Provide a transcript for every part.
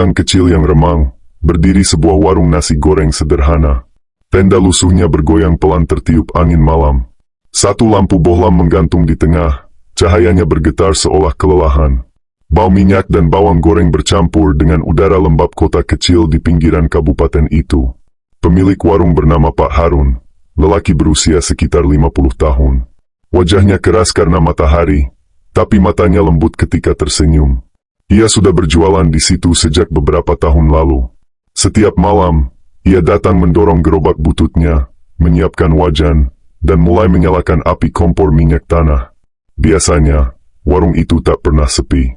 gang kecil yang remang, berdiri sebuah warung nasi goreng sederhana. Tenda lusuhnya bergoyang pelan tertiup angin malam. Satu lampu bohlam menggantung di tengah, cahayanya bergetar seolah kelelahan. Bau minyak dan bawang goreng bercampur dengan udara lembab kota kecil di pinggiran kabupaten itu. Pemilik warung bernama Pak Harun, lelaki berusia sekitar 50 tahun. Wajahnya keras karena matahari, tapi matanya lembut ketika tersenyum. Ia sudah berjualan di situ sejak beberapa tahun lalu. Setiap malam, ia datang mendorong gerobak bututnya, menyiapkan wajan, dan mulai menyalakan api kompor minyak tanah. Biasanya, warung itu tak pernah sepi.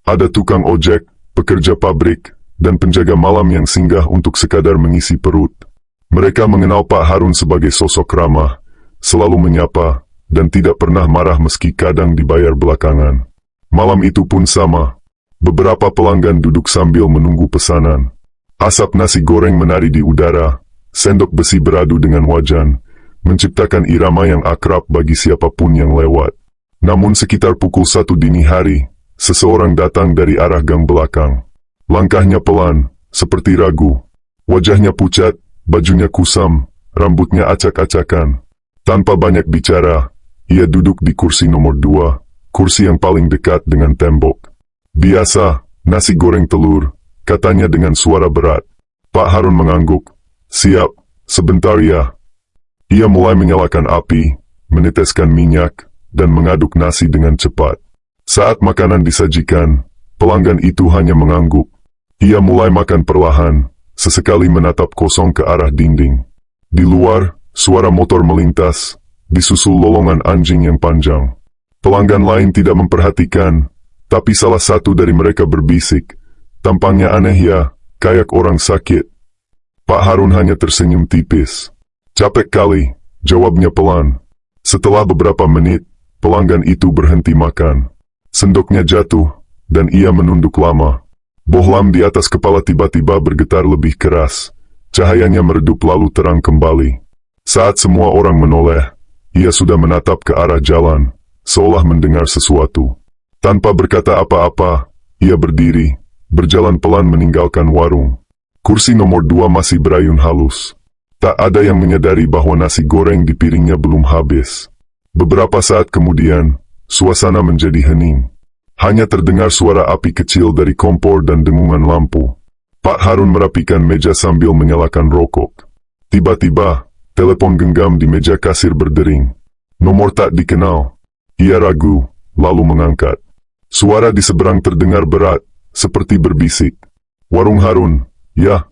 Ada tukang ojek, pekerja pabrik, dan penjaga malam yang singgah untuk sekadar mengisi perut. Mereka mengenal Pak Harun sebagai sosok ramah, selalu menyapa, dan tidak pernah marah meski kadang dibayar belakangan. Malam itu pun sama. Beberapa pelanggan duduk sambil menunggu pesanan. Asap nasi goreng menari di udara, sendok besi beradu dengan wajan, menciptakan irama yang akrab bagi siapapun yang lewat. Namun sekitar pukul 1 dini hari, seseorang datang dari arah gang belakang. Langkahnya pelan, seperti ragu. Wajahnya pucat, bajunya kusam, rambutnya acak-acakan. Tanpa banyak bicara, ia duduk di kursi nomor 2, kursi yang paling dekat dengan tembok. "Biasa, nasi goreng telur," katanya dengan suara berat. Pak Harun mengangguk. "Siap, sebentar ya." Ia mulai menyalakan api, meneteskan minyak, dan mengaduk nasi dengan cepat. Saat makanan disajikan, pelanggan itu hanya mengangguk. Ia mulai makan perlahan, sesekali menatap kosong ke arah dinding. Di luar, suara motor melintas, disusul lolongan anjing yang panjang. Pelanggan lain tidak memperhatikan, tapi salah satu dari mereka berbisik, "Tampangnya aneh ya, kayak orang sakit." Pak Harun hanya tersenyum tipis. "Capek kali," jawabnya pelan. Setelah beberapa menit, pelanggan itu berhenti makan. Sendoknya jatuh, dan ia menunduk lama. Bohlam di atas kepala tiba-tiba bergetar lebih keras. Cahayanya meredup lalu terang kembali. Saat semua orang menoleh, ia sudah menatap ke arah jalan, seolah mendengar sesuatu. Tanpa berkata apa-apa, ia berdiri, berjalan pelan meninggalkan warung. Kursi nomor 2 masih berayun halus. Tak ada yang menyadari bahwa nasi goreng di piringnya belum habis. Beberapa saat kemudian, suasana menjadi hening. Hanya terdengar suara api kecil dari kompor dan dengungan lampu. Pak Harun merapikan meja sambil menyalakan rokok. Tiba-tiba, telepon genggam di meja kasir berdering. Nomor tak dikenal. Ia ragu, lalu mengangkat. Suara di seberang terdengar berat, seperti berbisik. "Warung Harun, ya?"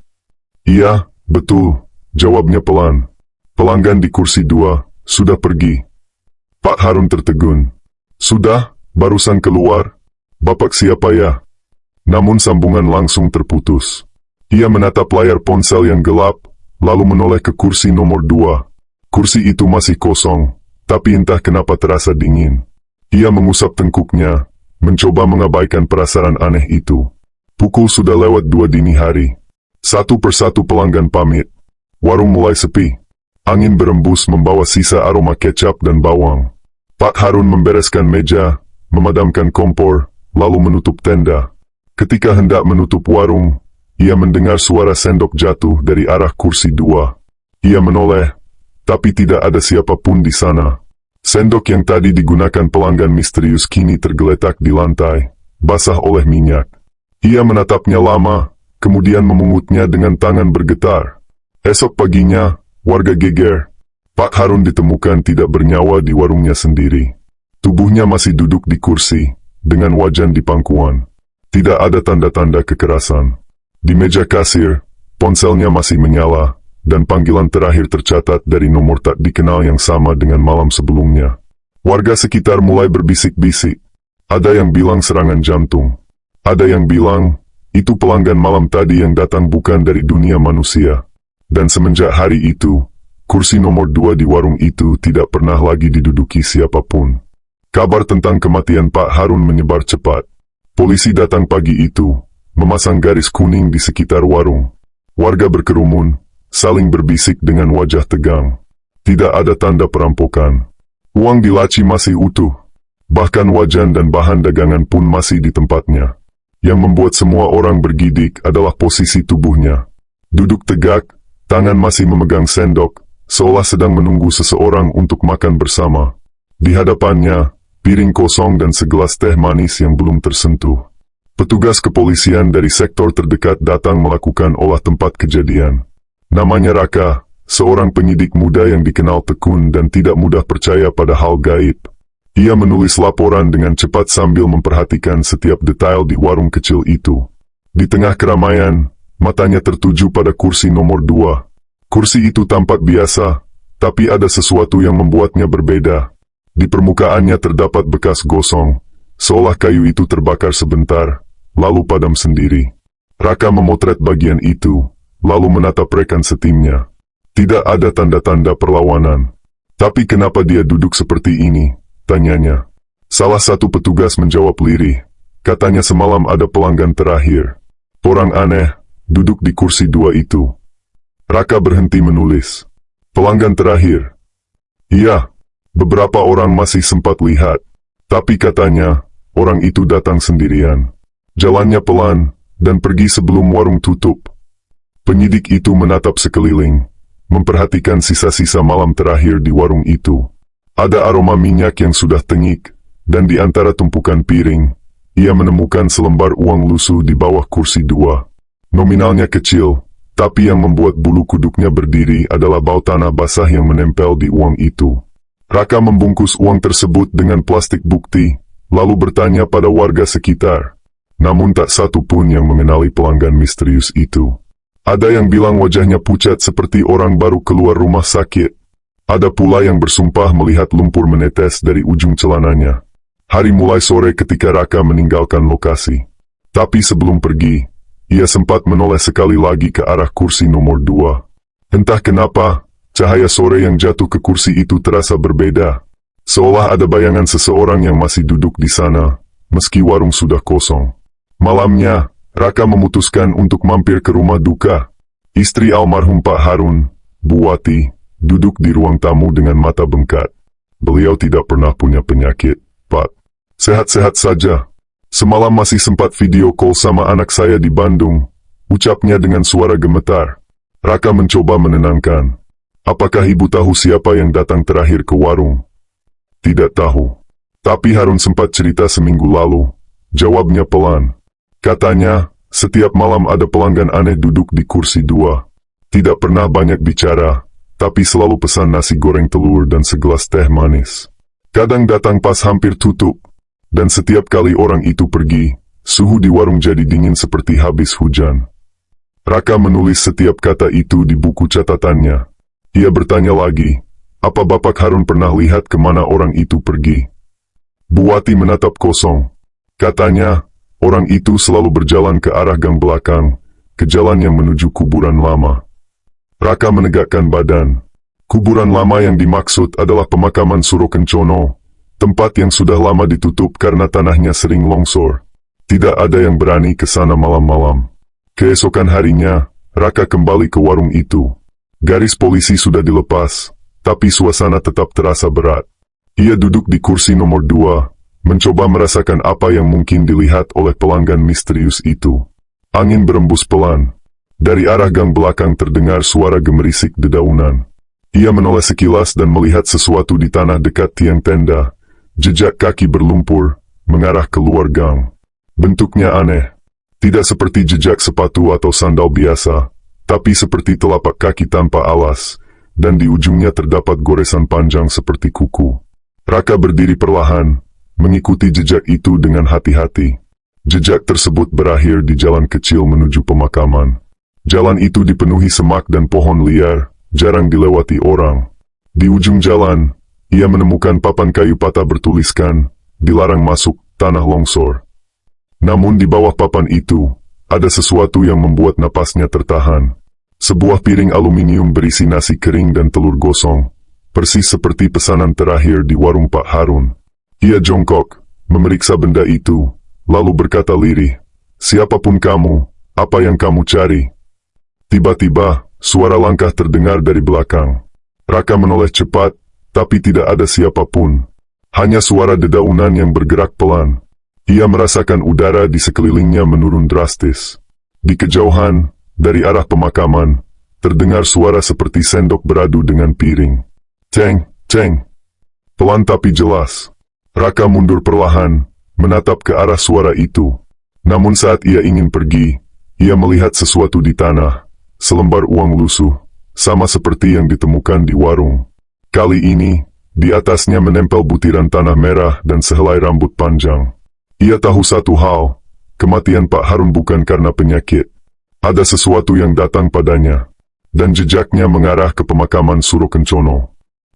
"Iya, betul," jawabnya pelan. "Pelanggan di kursi 2, sudah pergi." Pak Harun tertegun. "Sudah, barusan keluar. Bapak siapa ya?" Namun sambungan langsung terputus. Ia menatap layar ponsel yang gelap, lalu menoleh ke kursi nomor 2. Kursi itu masih kosong, tapi entah kenapa terasa dingin. Ia mengusap tengkuknya, mencoba mengabaikan perasaan aneh itu. Pukul sudah lewat 2 dini hari. Satu persatu pelanggan pamit. Warung mulai sepi. Angin berembus membawa sisa aroma kecap dan bawang. Pak Harun membereskan meja, memadamkan kompor, lalu menutup tenda. Ketika hendak menutup warung, ia mendengar suara sendok jatuh dari arah kursi 2. Ia menoleh, tapi tidak ada siapapun di sana. Sendok yang tadi digunakan pelanggan misterius kini tergeletak di lantai, basah oleh minyak. Ia menatapnya lama, kemudian memungutnya dengan tangan bergetar. Esok paginya, warga geger. Pak Harun ditemukan tidak bernyawa di warungnya sendiri. Tubuhnya masih duduk di kursi, dengan wajan di pangkuan. Tidak ada tanda-tanda kekerasan. Di meja kasir, ponselnya masih menyala, dan panggilan terakhir tercatat dari nomor tak dikenal yang sama dengan malam sebelumnya. Warga sekitar mulai berbisik-bisik. Ada yang bilang serangan jantung. Ada yang bilang, itu pelanggan malam tadi yang datang bukan dari dunia manusia. Dan semenjak hari itu, kursi nomor 2 di warung itu tidak pernah lagi diduduki siapapun. Kabar tentang kematian Pak Harun menyebar cepat. Polisi datang pagi itu, memasang garis kuning di sekitar warung. Warga berkerumun, saling berbisik dengan wajah tegang. Tidak ada tanda perampokan. Uang di laci masih utuh. Bahkan wajan dan bahan dagangan pun masih di tempatnya. Yang membuat semua orang bergidik adalah posisi tubuhnya. Duduk tegak, tangan masih memegang sendok, seolah sedang menunggu seseorang untuk makan bersama. Di hadapannya, piring kosong dan segelas teh manis yang belum tersentuh. Petugas kepolisian dari sektor terdekat datang melakukan olah tempat kejadian. Namanya Raka, seorang penyidik muda yang dikenal tekun dan tidak mudah percaya pada hal gaib. Ia menulis laporan dengan cepat sambil memperhatikan setiap detail di warung kecil itu. Di tengah keramaian, matanya tertuju pada kursi nomor 2. Kursi itu tampak biasa, tapi ada sesuatu yang membuatnya berbeda. Di permukaannya terdapat bekas gosong, seolah kayu itu terbakar sebentar, lalu padam sendiri. Raka memotret bagian itu, lalu menatap rekan setimnya. Tidak ada tanda-tanda perlawanan. Tapi kenapa dia duduk seperti ini? Tanyanya. Salah satu petugas menjawab lirih. Katanya semalam ada pelanggan terakhir. Orang aneh, duduk di kursi 2 itu. Raka berhenti menulis. Pelanggan terakhir. Iya, beberapa orang masih sempat lihat. Tapi katanya, orang itu datang sendirian. Jalannya pelan, dan pergi sebelum warung tutup. Penyidik itu menatap sekeliling, memperhatikan sisa-sisa malam terakhir di warung itu. Ada aroma minyak yang sudah tenyik, dan di antara tumpukan piring, ia menemukan selembar uang lusuh di bawah kursi 2. Nominalnya kecil, tapi yang membuat bulu kuduknya berdiri adalah bau tanah basah yang menempel di uang itu. Raka membungkus uang tersebut dengan plastik bukti, lalu bertanya pada warga sekitar. Namun tak satu pun yang mengenali pelanggan misterius itu. Ada yang bilang wajahnya pucat seperti orang baru keluar rumah sakit. Ada pula yang bersumpah melihat lumpur menetes dari ujung celananya. Hari mulai sore ketika Raka meninggalkan lokasi. Tapi sebelum pergi, ia sempat menoleh sekali lagi ke arah kursi nomor 2. Entah kenapa, cahaya sore yang jatuh ke kursi itu terasa berbeda. Seolah ada bayangan seseorang yang masih duduk di sana, meski warung sudah kosong. Malamnya, Raka memutuskan untuk mampir ke rumah duka. Istri almarhum Pak Harun, Bu Wati, duduk di ruang tamu dengan mata bengkak. Beliau tidak pernah punya penyakit, Pak. Sehat-sehat saja. Semalam masih sempat video call sama anak saya di Bandung, ucapnya dengan suara gemetar. Raka mencoba menenangkan. Apakah ibu tahu siapa yang datang terakhir ke warung? Tidak tahu. Tapi Harun sempat cerita seminggu lalu. Jawabnya pelan. Katanya, setiap malam ada pelanggan aneh duduk di kursi 2. Tidak pernah banyak bicara, tapi selalu pesan nasi goreng telur dan segelas teh manis. Kadang datang pas hampir tutup, dan setiap kali orang itu pergi, suhu di warung jadi dingin seperti habis hujan. Raka menulis setiap kata itu di buku catatannya. Ia bertanya lagi, apa Bapak Harun pernah lihat kemana orang itu pergi? Bu Wati menatap kosong. Katanya, orang itu selalu berjalan ke arah gang belakang, ke jalan yang menuju kuburan lama. Raka menegakkan badan. Kuburan lama yang dimaksud adalah pemakaman Suro Kencono, tempat yang sudah lama ditutup karena tanahnya sering longsor. Tidak ada yang berani ke sana malam-malam. Keesokan harinya, Raka kembali ke warung itu. Garis polisi sudah dilepas, tapi suasana tetap terasa berat. Ia duduk di kursi nomor 2, mencoba merasakan apa yang mungkin dilihat oleh pelanggan misterius itu. Angin berembus pelan. Dari arah gang belakang terdengar suara gemerisik dedaunan. Ia menoleh sekilas dan melihat sesuatu di tanah dekat tiang tenda. Jejak kaki berlumpur, mengarah keluar gang. Bentuknya aneh. Tidak seperti jejak sepatu atau sandal biasa, tapi seperti telapak kaki tanpa alas, dan di ujungnya terdapat goresan panjang seperti kuku. Raka berdiri perlahan, mengikuti jejak itu dengan hati-hati. Jejak tersebut berakhir di jalan kecil menuju pemakaman. Jalan itu dipenuhi semak dan pohon liar, jarang dilewati orang. Di ujung jalan, ia menemukan papan kayu patah bertuliskan, dilarang masuk tanah longsor. Namun di bawah papan itu, ada sesuatu yang membuat napasnya tertahan. Sebuah piring aluminium berisi nasi kering dan telur gosong, persis seperti pesanan terakhir di warung Pak Harun. Ia jongkok, memeriksa benda itu, lalu berkata lirih, "Siapapun kamu, apa yang kamu cari?" Tiba-tiba, suara langkah terdengar dari belakang. Raka menoleh cepat, tapi tidak ada siapapun. Hanya suara dedaunan yang bergerak pelan. Ia merasakan udara di sekelilingnya menurun drastis. Di kejauhan, dari arah pemakaman, terdengar suara seperti sendok beradu dengan piring. Ceng, ceng. Pelan tapi jelas. Raka mundur perlahan, menatap ke arah suara itu. Namun saat ia ingin pergi, ia melihat sesuatu di tanah. Selembar uang lusuh, sama seperti yang ditemukan di warung. Kali ini, di atasnya menempel butiran tanah merah dan sehelai rambut panjang. Ia tahu satu hal, kematian Pak Harun bukan karena penyakit. Ada sesuatu yang datang padanya, dan jejaknya mengarah ke pemakaman Suro Kencono.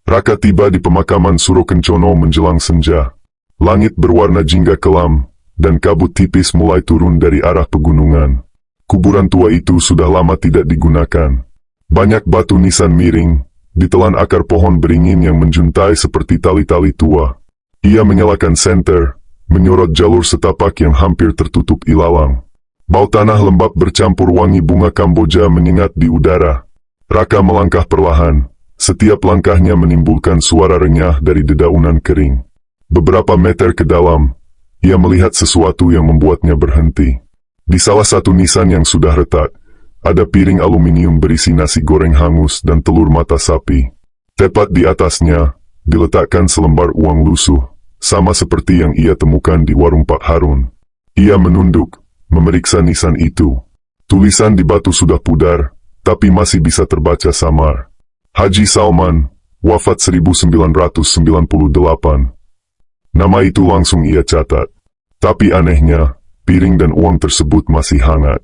Raka tiba di pemakaman Suro Kencono menjelang senja. Langit berwarna jingga kelam, dan kabut tipis mulai turun dari arah pegunungan. Kuburan tua itu sudah lama tidak digunakan. Banyak batu nisan miring, ditelan akar pohon beringin yang menjuntai seperti tali-tali tua. Ia menyalakan senter, menyorot jalur setapak yang hampir tertutup ilalang. Bau tanah lembab bercampur wangi bunga Kamboja menyengat di udara. Raka melangkah perlahan, setiap langkahnya menimbulkan suara renyah dari dedaunan kering. Beberapa meter ke dalam, ia melihat sesuatu yang membuatnya berhenti. Di salah satu nisan yang sudah retak, ada piring aluminium berisi nasi goreng hangus dan telur mata sapi. Tepat di atasnya, diletakkan selembar uang lusuh, sama seperti yang ia temukan di warung Pak Harun. Ia menunduk, memeriksa nisan itu. Tulisan di batu sudah pudar, tapi masih bisa terbaca samar. Haji Salman, wafat 1998. Nama itu langsung ia catat. Tapi anehnya, piring dan uang tersebut masih hangat.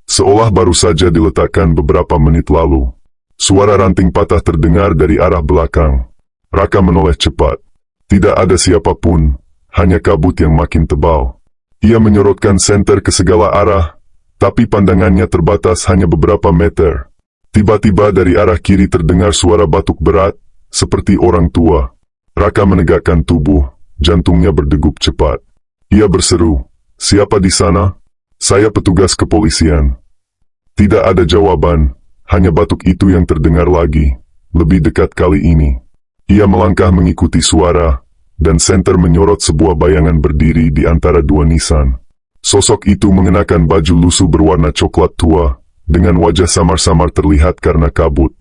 Seolah baru saja diletakkan beberapa menit lalu. Suara ranting patah terdengar dari arah belakang. Raka menoleh cepat. Tidak ada siapapun, hanya kabut yang makin tebal. Ia menyorotkan senter ke segala arah, tapi pandangannya terbatas hanya beberapa meter. Tiba-tiba dari arah kiri terdengar suara batuk berat, seperti orang tua. Raka menegakkan tubuh, jantungnya berdegup cepat. Ia berseru, "Siapa di sana?" "Saya petugas kepolisian." Tidak ada jawaban, hanya batuk itu yang terdengar lagi, lebih dekat kali ini. Ia melangkah mengikuti suara, dan senter menyorot sebuah bayangan berdiri di antara dua nisan. Sosok itu mengenakan baju lusuh berwarna coklat tua, dengan wajah samar-samar terlihat karena kabut.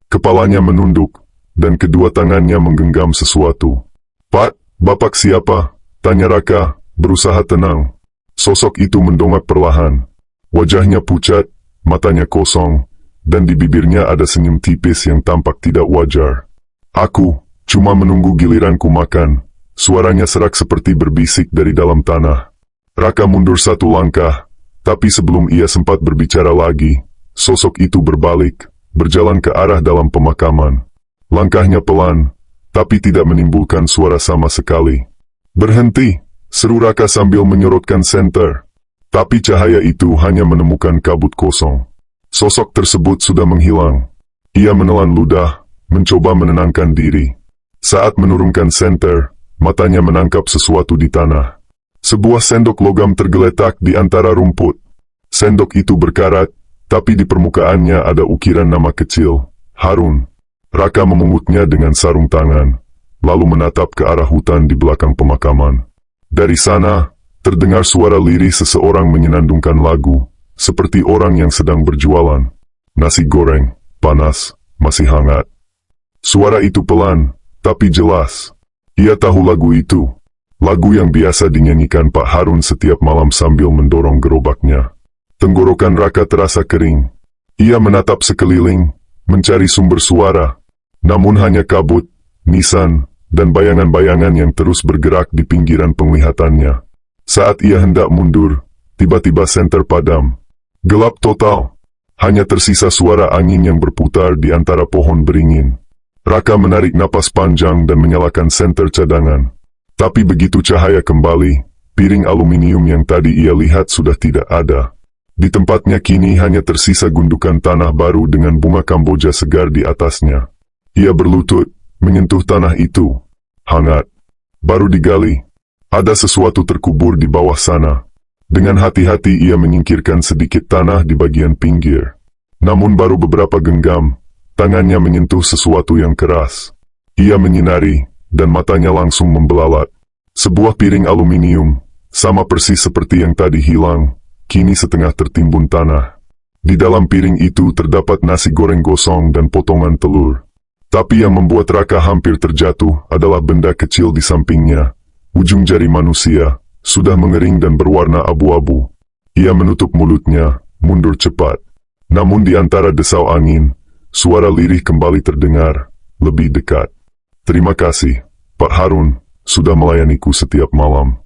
Kepalanya menunduk, dan kedua tangannya menggenggam sesuatu. "Pak, Bapak siapa?" tanya Raka, berusaha tenang. Sosok itu mendongak perlahan. Wajahnya pucat, matanya kosong, dan di bibirnya ada senyum tipis yang tampak tidak wajar. "Aku cuma menunggu giliranku makan." Suaranya serak seperti berbisik dari dalam tanah. Raka mundur satu langkah, tapi sebelum ia sempat berbicara lagi, sosok itu berbalik, berjalan ke arah dalam pemakaman. Langkahnya pelan, tapi tidak menimbulkan suara sama sekali. "Berhenti!" seru Raka sambil menyorotkan senter. Tapi cahaya itu hanya menemukan kabut kosong. Sosok tersebut sudah menghilang. Ia menelan ludah, mencoba menenangkan diri. Saat menurunkan senter, matanya menangkap sesuatu di tanah. Sebuah sendok logam tergeletak di antara rumput. Sendok itu berkarat, tapi di permukaannya ada ukiran nama kecil, Harun. Raka memungutnya dengan sarung tangan, lalu menatap ke arah hutan di belakang pemakaman. Dari sana, terdengar suara lirih seseorang menyenandungkan lagu, seperti orang yang sedang berjualan. Nasi goreng, panas, masih hangat. Suara itu pelan, tapi jelas. Ia tahu lagu itu, lagu yang biasa dinyanyikan Pak Harun setiap malam sambil mendorong gerobaknya. Tenggorokan Raka terasa kering. Ia menatap sekeliling, mencari sumber suara. Namun hanya kabut, nisan, dan bayangan-bayangan yang terus bergerak di pinggiran penglihatannya. Saat ia hendak mundur, tiba-tiba senter padam. Gelap total. Hanya tersisa suara angin yang berputar di antara pohon beringin. Raka menarik napas panjang dan menyalakan senter cadangan. Tapi begitu cahaya kembali, piring aluminium yang tadi ia lihat sudah tidak ada. Di tempatnya kini hanya tersisa gundukan tanah baru dengan bunga Kamboja segar di atasnya. Ia berlutut, menyentuh tanah itu. Hangat. Baru digali. Ada sesuatu terkubur di bawah sana. Dengan hati-hati ia menyingkirkan sedikit tanah di bagian pinggir. Namun baru beberapa genggam, tangannya menyentuh sesuatu yang keras. Ia menyinari, dan matanya langsung membelalak. Sebuah piring aluminium, Sama persis seperti yang tadi hilang, kini setengah tertimbun tanah. Di dalam piring itu terdapat nasi goreng gosong dan potongan telur. Tapi yang membuat Raka hampir terjatuh adalah benda kecil di sampingnya. Ujung jari manusia, sudah mengering dan berwarna abu-abu. Ia menutup mulutnya, mundur cepat. Namun di antara desau angin, suara lirih kembali terdengar, lebih dekat. "Terima kasih, Pak Harun, sudah melayaniku setiap malam."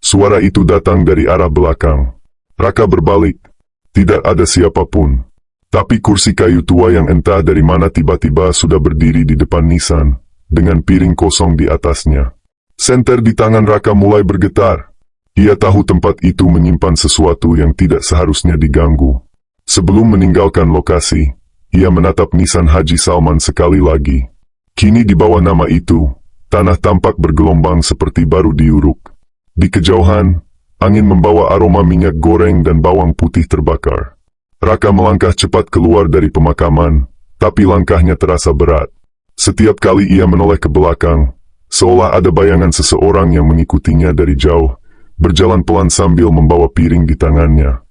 Suara itu datang dari arah belakang. Raka berbalik. Tidak ada siapapun. Tapi kursi kayu tua yang entah dari mana tiba-tiba sudah berdiri di depan Nissan, dengan piring kosong di atasnya. Senter di tangan Raka mulai bergetar. Ia tahu tempat itu menyimpan sesuatu yang tidak seharusnya diganggu. Sebelum meninggalkan lokasi, ia menatap Nissan Haji Salman sekali lagi. Kini di bawah nama itu, tanah tampak bergelombang seperti baru diuruk. Di kejauhan, angin membawa aroma minyak goreng dan bawang putih terbakar. Raka melangkah cepat keluar dari pemakaman, tapi langkahnya terasa berat. Setiap kali ia menoleh ke belakang, seolah ada bayangan seseorang yang mengikutinya dari jauh, berjalan pelan sambil membawa piring di tangannya.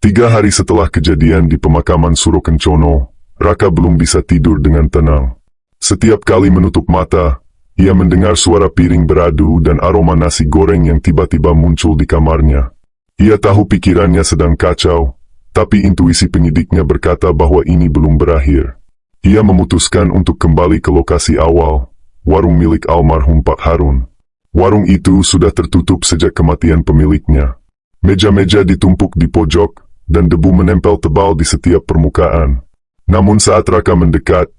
3 hari setelah kejadian di pemakaman Surokencono, Raka belum bisa tidur dengan tenang. Setiap kali menutup mata, ia mendengar suara piring beradu dan aroma nasi goreng yang tiba-tiba muncul di kamarnya. Ia tahu pikirannya sedang kacau, tapi intuisi penyidiknya berkata bahwa ini belum berakhir. Ia memutuskan untuk kembali ke lokasi awal, warung milik almarhum Pak Harun. Warung itu sudah tertutup sejak kematian pemiliknya. Meja-meja ditumpuk di pojok, dan debu menempel tebal di setiap permukaan. Namun saat Raka mendekat,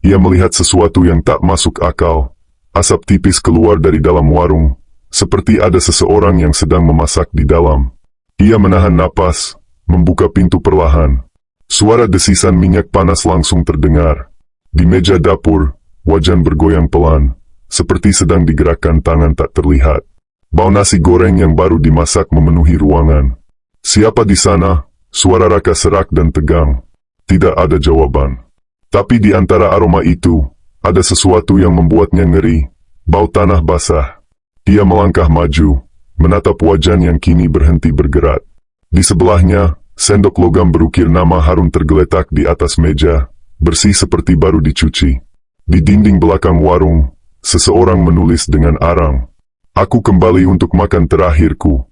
ia melihat sesuatu yang tak masuk akal. Asap tipis keluar dari dalam warung, seperti ada seseorang yang sedang memasak di dalam. Ia menahan napas, membuka pintu perlahan. Suara desisan minyak panas langsung terdengar. Di meja dapur, wajan bergoyang pelan, seperti sedang digerakkan tangan tak terlihat. Bau nasi goreng yang baru dimasak memenuhi ruangan. "Siapa di sana?" Suara Raka serak dan tegang. Tidak ada jawaban. Tapi di antara aroma itu, ada sesuatu yang membuatnya ngeri. Bau tanah basah. Ia melangkah maju, menatap wajan yang kini berhenti bergerak. Di sebelahnya, sendok logam berukir nama Harun tergeletak di atas meja, bersih seperti baru dicuci. Di dinding belakang warung, seseorang menulis dengan arang, "Aku kembali untuk makan terakhirku."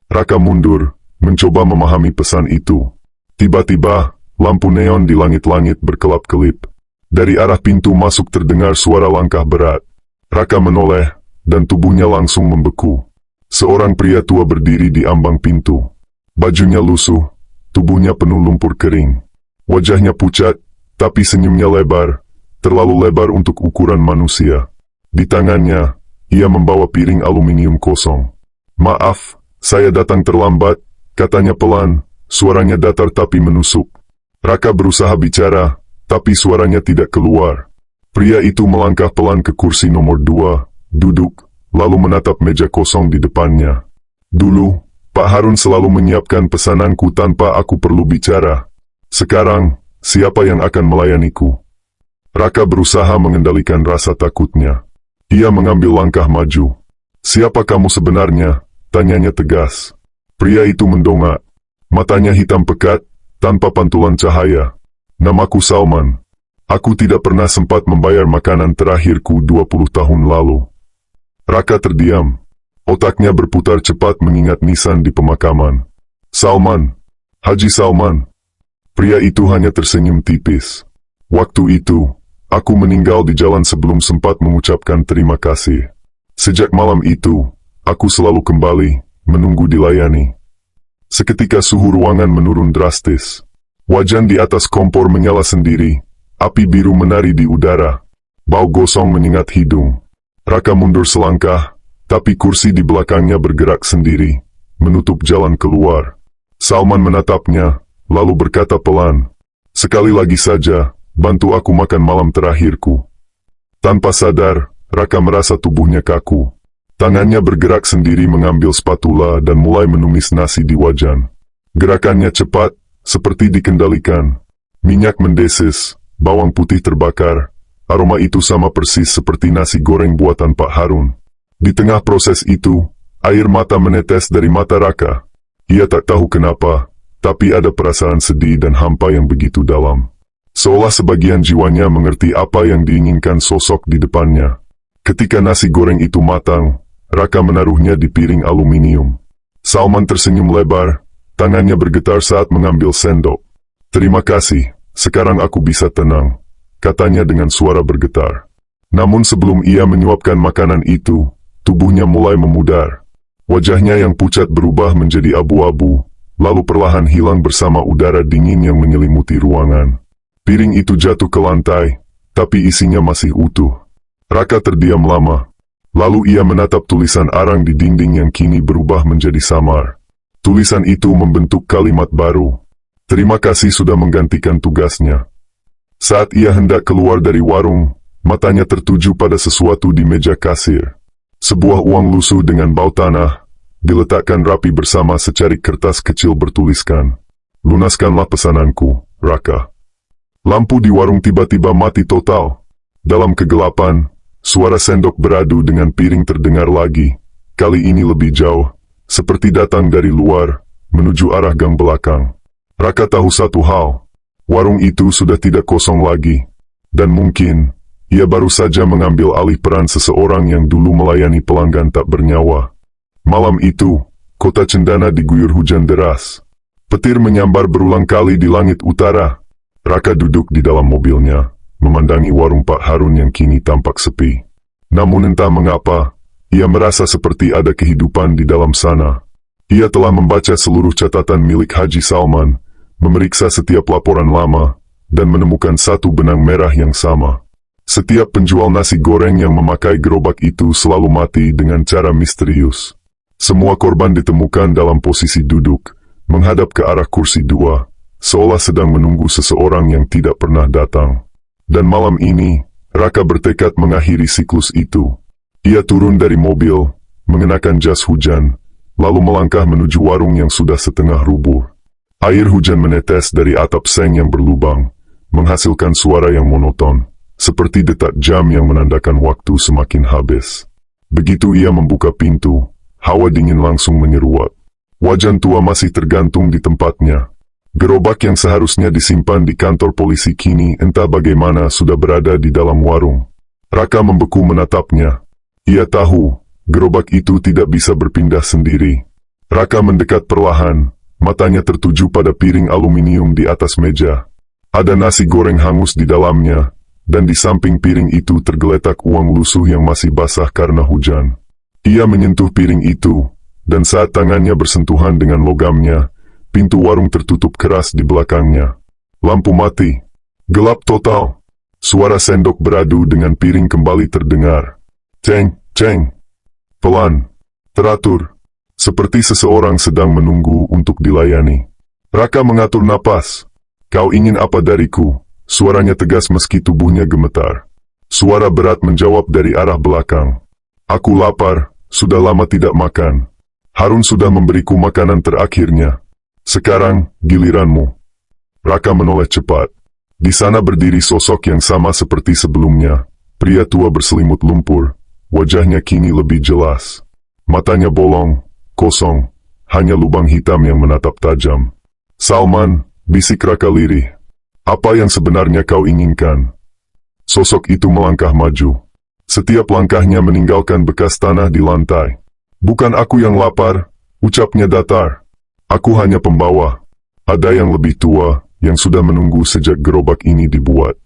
Raka mundur, mencoba memahami pesan itu. Tiba-tiba, lampu neon di langit-langit berkelap-kelip. Dari arah pintu masuk terdengar suara langkah berat. Raka menoleh, dan tubuhnya langsung membeku. Seorang pria tua berdiri di ambang pintu. Bajunya lusuh, tubuhnya penuh lumpur kering. Wajahnya pucat, tapi senyumnya lebar, terlalu lebar untuk ukuran manusia. Di tangannya, ia membawa piring aluminium kosong. "Maaf, saya datang terlambat," katanya pelan, suaranya datar tapi menusuk. Raka berusaha bicara, tapi suaranya tidak keluar. Pria itu melangkah pelan ke kursi nomor 2, duduk, lalu menatap meja kosong di depannya. "Dulu, Pak Harun selalu menyiapkan pesananku tanpa aku perlu bicara. Sekarang, siapa yang akan melayaniku?" Raka berusaha mengendalikan rasa takutnya. Ia mengambil langkah maju. "Siapa kamu sebenarnya?" tanyanya tegas. Pria itu mendongak. Matanya hitam pekat, tanpa pantulan cahaya. "Namaku Salman. Aku tidak pernah sempat membayar makanan terakhirku 20 tahun lalu." Raka terdiam. Otaknya berputar cepat mengingat nisan di pemakaman. "Salman. Haji Salman." Pria itu hanya tersenyum tipis. "Waktu itu, aku meninggal di jalan sebelum sempat mengucapkan terima kasih. Sejak malam itu, aku selalu kembali, menunggu dilayani." Seketika suhu ruangan menurun drastis. Wajan di atas kompor menyala sendiri. Api biru menari di udara. Bau gosong menyengat hidung. Raka mundur selangkah, tapi kursi di belakangnya bergerak sendiri, menutup jalan keluar. Salman menatapnya, lalu berkata pelan, "Sekali lagi saja, bantu aku makan malam terakhirku." Tanpa sadar, Raka merasa tubuhnya kaku. Tangannya bergerak sendiri mengambil spatula dan mulai menumis nasi di wajan. Gerakannya cepat, seperti dikendalikan. Minyak mendesis, bawang putih terbakar. Aroma itu sama persis seperti nasi goreng buatan Pak Harun. Di tengah proses itu, Air mata menetes dari mata Raka. Ia tak tahu kenapa, tapi ada perasaan sedih dan hampa yang begitu dalam. Seolah sebagian jiwanya mengerti apa yang diinginkan sosok di depannya. Ketika nasi goreng itu matang, Raka menaruhnya di piring aluminium. Salman tersenyum lebar, tangannya bergetar saat mengambil sendok. "Terima kasih, sekarang aku bisa tenang," katanya dengan suara bergetar. Namun sebelum ia menyuapkan makanan itu, tubuhnya mulai memudar. Wajahnya yang pucat berubah menjadi abu-abu, lalu perlahan hilang bersama udara dingin yang menyelimuti ruangan. Piring itu jatuh ke lantai, tapi isinya masih utuh. Raka terdiam lama. Lalu ia menatap tulisan arang di dinding yang kini berubah menjadi samar. Tulisan itu membentuk kalimat baru. "Terima kasih sudah menggantikan tugasnya." Saat ia hendak keluar dari warung, matanya tertuju pada sesuatu di meja kasir. Sebuah uang lusuh dengan bau tanah, diletakkan rapi bersama secarik kertas kecil bertuliskan, "Lunaskanlah pesananku, Raka." Lampu di warung tiba-tiba mati total. Dalam kegelapan, suara sendok beradu dengan piring terdengar lagi, kali ini lebih jauh, seperti datang dari luar, menuju arah gang belakang. Raka tahu satu hal, warung itu sudah tidak kosong lagi, dan mungkin ia baru saja mengambil alih peran seseorang yang dulu melayani pelanggan tak bernyawa. Malam itu, kota Cendana diguyur hujan deras. Petir menyambar berulang kali di langit utara. Raka duduk di dalam mobilnya, memandangi warung Pak Harun yang kini tampak sepi. Namun entah mengapa, ia merasa seperti ada kehidupan di dalam sana. Ia telah membaca seluruh catatan milik Haji Salman, memeriksa setiap laporan lama, dan menemukan satu benang merah yang sama. Setiap penjual nasi goreng yang memakai gerobak itu selalu mati dengan cara misterius. Semua korban ditemukan dalam posisi duduk, menghadap ke arah kursi dua, seolah sedang menunggu seseorang yang tidak pernah datang. Dan malam ini, Raka bertekad mengakhiri siklus itu. Ia turun dari mobil, mengenakan jas hujan, lalu melangkah menuju warung yang sudah setengah rubuh. Air hujan menetes dari atap seng yang berlubang, menghasilkan suara yang monoton, seperti detak jam yang menandakan waktu semakin habis. Begitu ia membuka pintu, hawa dingin langsung menyeruak. Wajan tua masih tergantung di tempatnya. Gerobak yang seharusnya disimpan di kantor polisi kini entah bagaimana sudah berada di dalam warung. Raka membeku menatapnya. Ia tahu, gerobak itu tidak bisa berpindah sendiri. Raka mendekat perlahan, matanya tertuju pada piring aluminium di atas meja. Ada nasi goreng hangus di dalamnya, dan di samping piring itu tergeletak uang lusuh yang masih basah karena hujan. Ia menyentuh piring itu, dan saat tangannya bersentuhan dengan logamnya, pintu warung tertutup keras di belakangnya. Lampu mati. Gelap total. Suara sendok beradu dengan piring kembali terdengar. Ceng, ceng. Pelan. Teratur. Seperti seseorang sedang menunggu untuk dilayani. Raka mengatur napas. "Kau ingin apa dariku?" Suaranya tegas meski tubuhnya gemetar. Suara berat menjawab dari arah belakang. "Aku lapar, sudah lama tidak makan. Harun sudah memberiku makanan terakhirnya. Sekarang, giliranmu." Raka menoleh cepat. Di sana berdiri sosok yang sama seperti sebelumnya. Pria tua berselimut lumpur. Wajahnya kini lebih jelas. Matanya bolong, kosong. Hanya lubang hitam yang menatap tajam. "Salman," bisik Raka lirih. "Apa yang sebenarnya kau inginkan?" Sosok itu melangkah maju. Setiap langkahnya meninggalkan bekas tanah di lantai. "Bukan aku yang lapar," ucapnya datar. "Aku hanya pembawa. Ada yang lebih tua, yang sudah menunggu sejak gerobak ini dibuat."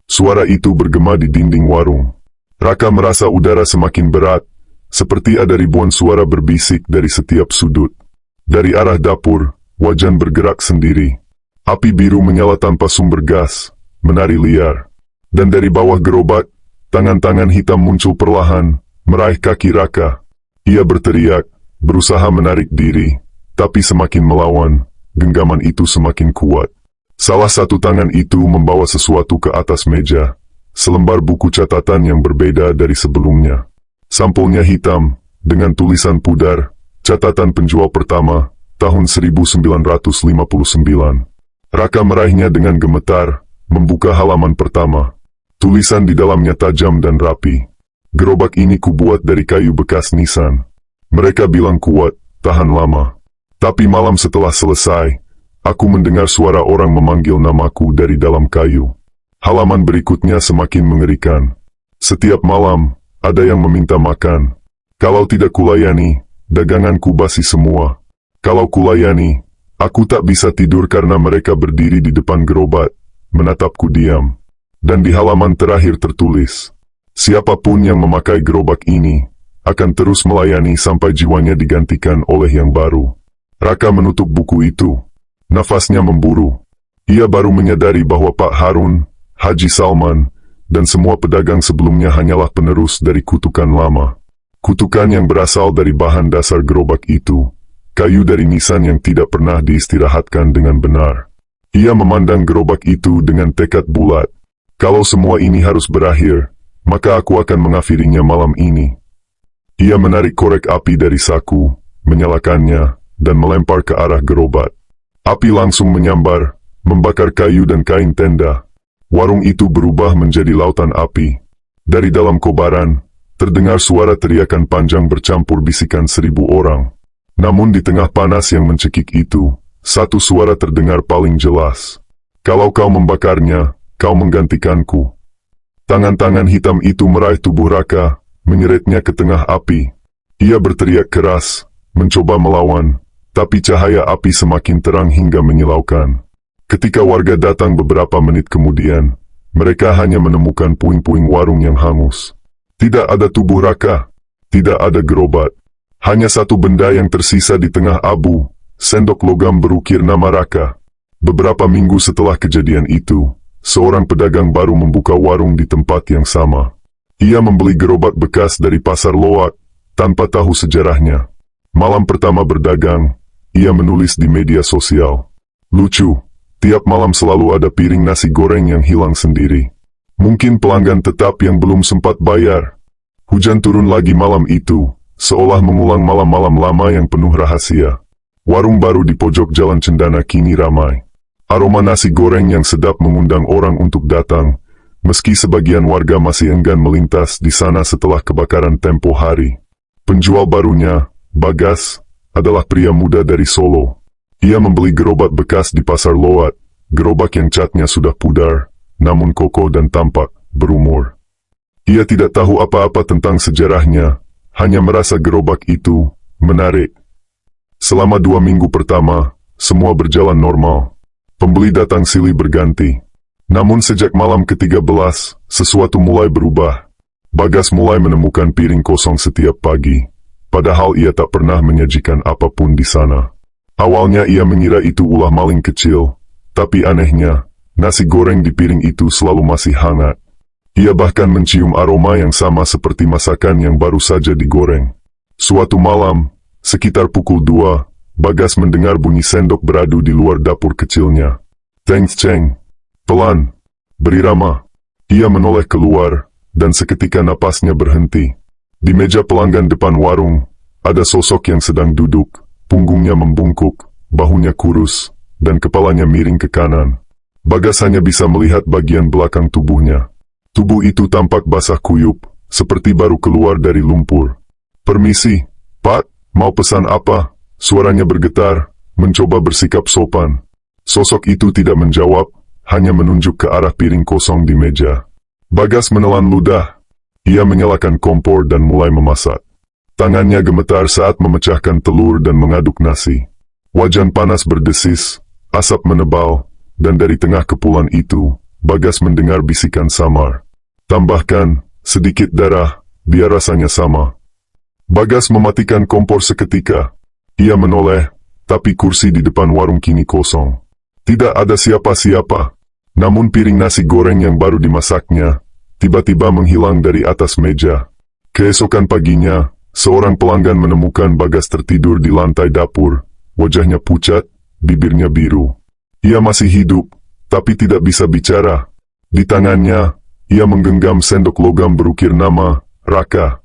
Suara itu bergema di dinding warung. Raka merasa udara semakin berat, seperti ada ribuan suara berbisik dari setiap sudut. Dari arah dapur, wajan bergerak sendiri. Api biru menyala tanpa sumber gas, menari liar. Dan dari bawah gerobak, tangan-tangan hitam muncul perlahan, meraih kaki Raka. Ia berteriak, berusaha menarik diri, tapi semakin melawan, genggaman itu semakin kuat. Salah satu tangan itu membawa sesuatu ke atas meja, selembar buku catatan yang berbeda dari sebelumnya. Sampulnya hitam, dengan tulisan pudar, catatan penjual pertama, tahun 1959. Raka meraihnya dengan gemetar, membuka halaman pertama. Tulisan di dalamnya tajam dan rapi. "Gerobak ini kubuat dari kayu bekas nisan. Mereka bilang kuat, tahan lama. Tapi malam setelah selesai, aku mendengar suara orang memanggil namaku dari dalam kayu. Halaman berikutnya semakin mengerikan. Setiap malam, ada yang meminta makan. Kalau tidak kulayani, daganganku basi semua. Kalau kulayani, aku tak bisa tidur karena mereka berdiri di depan gerobak, menatapku diam. Dan di halaman terakhir tertulis, siapapun yang memakai gerobak ini, akan terus melayani sampai jiwanya digantikan oleh yang baru. Raka menutup buku itu. Nafasnya memburu. Ia baru menyadari bahwa Pak Harun, Haji Salman, dan semua pedagang sebelumnya hanyalah penerus dari kutukan lama. Kutukan yang berasal dari bahan dasar gerobak itu, kayu dari nisan yang tidak pernah diistirahatkan dengan benar. Ia memandang gerobak itu dengan tekad bulat. Kalau semua ini harus berakhir, maka aku akan mengakhirinya malam ini. Ia menarik korek api dari saku, menyalakannya, dan melempar ke arah gerobak. Api langsung menyambar, membakar kayu dan kain tenda. Warung itu berubah menjadi lautan api. Dari dalam kobaran, terdengar suara teriakan panjang bercampur bisikan 1000 orang. Namun di tengah panas yang mencekik itu, satu suara terdengar paling jelas. Kalau kau membakarnya, kau menggantikanku. Tangan-tangan hitam itu meraih tubuh Raka, menyeretnya ke tengah api. Ia berteriak keras, mencoba melawan, tapi cahaya api semakin terang hingga menyilaukan. Ketika warga datang beberapa menit kemudian, mereka hanya menemukan puing-puing warung yang hangus. Tidak ada tubuh Raka, tidak ada gerobak. Hanya satu benda yang tersisa di tengah abu, sendok logam berukir nama Raka. Beberapa minggu setelah kejadian itu, seorang pedagang baru membuka warung di tempat yang sama. Ia membeli gerobak bekas dari pasar Loak, tanpa tahu sejarahnya. Malam pertama berdagang, ia menulis di media sosial. Lucu, tiap malam selalu ada piring nasi goreng yang hilang sendiri. Mungkin pelanggan tetap yang belum sempat bayar. Hujan turun lagi malam itu, seolah mengulang malam-malam lama yang penuh rahasia. Warung baru di pojok Jalan Cendana kini ramai. Aroma nasi goreng yang sedap mengundang orang untuk datang, meski sebagian warga masih enggan melintas di sana setelah kebakaran tempo hari. Penjual barunya, Bagas, adalah pria muda dari Solo. Ia membeli gerobak bekas di pasar Loak, gerobak yang catnya sudah pudar, namun kokoh dan tampak berumur. Ia tidak tahu apa-apa tentang sejarahnya, hanya merasa gerobak itu menarik. Selama 2 minggu pertama, semua berjalan normal. Pembeli datang silih berganti. Namun sejak malam ke-13, sesuatu mulai berubah. Bagas mulai menemukan piring kosong setiap pagi, padahal ia tak pernah menyajikan apapun di sana. Awalnya ia mengira itu ulah maling kecil, tapi anehnya, nasi goreng di piring itu selalu masih hangat. Ia bahkan mencium aroma yang sama seperti masakan yang baru saja digoreng. Suatu malam, sekitar pukul 2, Bagas mendengar bunyi sendok beradu di luar dapur kecilnya. Ceng-ceng. Pelan, berirama. Ia menoleh keluar, dan seketika napasnya berhenti. Di meja pelanggan depan warung, ada sosok yang sedang duduk, punggungnya membungkuk, bahunya kurus, dan kepalanya miring ke kanan. Bagas hanya bisa melihat bagian belakang tubuhnya. Tubuh itu tampak basah kuyup, seperti baru keluar dari lumpur. Permisi, Pak, mau pesan apa? Suaranya bergetar, mencoba bersikap sopan. Sosok itu tidak menjawab, hanya menunjuk ke arah piring kosong di meja. Bagas menelan ludah. Ia menyalakan kompor dan mulai memasak. Tangannya gemetar saat memecahkan telur dan mengaduk nasi. Wajan panas berdesis, asap menebal, dan dari tengah kepulan itu, Bagas mendengar bisikan samar. Tambahkan, sedikit darah, biar rasanya sama. Bagas mematikan kompor seketika. Ia menoleh, tapi kursi di depan warung kini kosong. Tidak ada siapa-siapa. Namun piring nasi goreng yang baru dimasaknya, tiba-tiba menghilang dari atas meja. Keesokan paginya, seorang pelanggan menemukan Bagas tertidur di lantai dapur, wajahnya pucat, bibirnya biru. Ia masih hidup, tapi tidak bisa bicara. Di tangannya, ia menggenggam sendok logam berukir nama, Raka.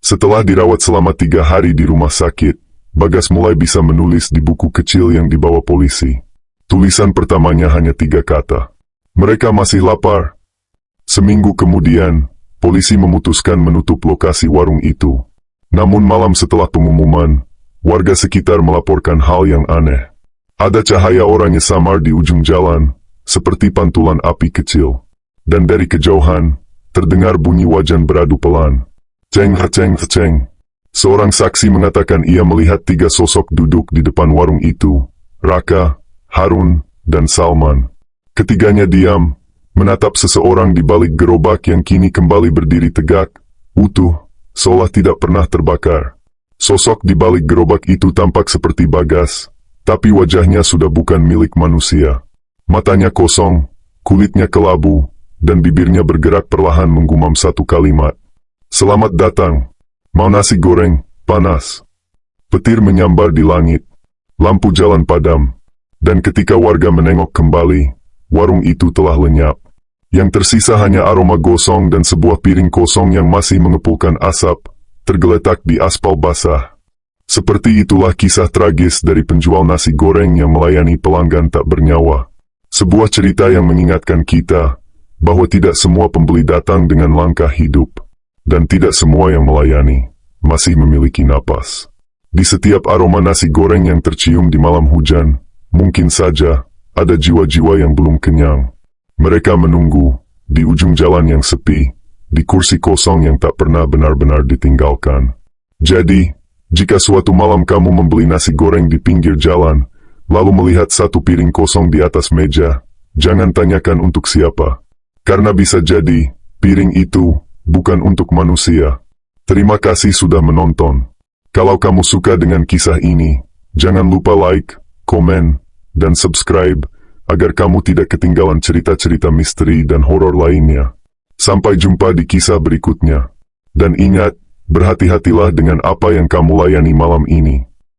Setelah dirawat selama 3 hari di rumah sakit, Bagas mulai bisa menulis di buku kecil yang dibawa polisi. Tulisan pertamanya hanya 3 kata. Mereka masih lapar. Seminggu kemudian, polisi memutuskan menutup lokasi warung itu. Namun malam setelah pengumuman, warga sekitar melaporkan hal yang aneh. Ada cahaya orang yang samar di ujung jalan, seperti pantulan api kecil. Dan dari kejauhan, terdengar bunyi wajan beradu pelan. Ceng, ceng, ceng. Seorang saksi mengatakan ia melihat 3 sosok duduk di depan warung itu, Raka, Harun, dan Salman. Ketiganya diam, menatap seseorang di balik gerobak yang kini kembali berdiri tegak, utuh, seolah tidak pernah terbakar. Sosok di balik gerobak itu tampak seperti Bagas, tapi wajahnya sudah bukan milik manusia. Matanya kosong, kulitnya kelabu, dan bibirnya bergerak perlahan menggumam satu kalimat. Selamat datang. Mau nasi goreng, panas. Petir menyambar di langit. Lampu jalan padam. Dan ketika warga menengok kembali, warung itu telah lenyap. Yang tersisa hanya aroma gosong dan sebuah piring kosong yang masih mengepulkan asap, tergeletak di aspal basah. Seperti itulah kisah tragis dari penjual nasi goreng yang melayani pelanggan tak bernyawa. Sebuah cerita yang mengingatkan kita bahwa tidak semua pembeli datang dengan langkah hidup, dan tidak semua yang melayani masih memiliki napas. Di setiap aroma nasi goreng yang tercium di malam hujan, mungkin saja ada jiwa-jiwa yang belum kenyang. Mereka menunggu di ujung jalan yang sepi, di kursi kosong yang tak pernah benar-benar ditinggalkan. Jadi, jika suatu malam kamu membeli nasi goreng di pinggir jalan, lalu melihat satu piring kosong di atas meja, jangan tanyakan untuk siapa. Karena bisa jadi, piring itu bukan untuk manusia. Terima kasih sudah menonton. Kalau kamu suka dengan kisah ini, jangan lupa like, komen, dan subscribe, agar kamu tidak ketinggalan cerita-cerita misteri dan horor lainnya. Sampai jumpa di kisah berikutnya. Dan ingat, berhati-hatilah dengan apa yang kamu layani malam ini.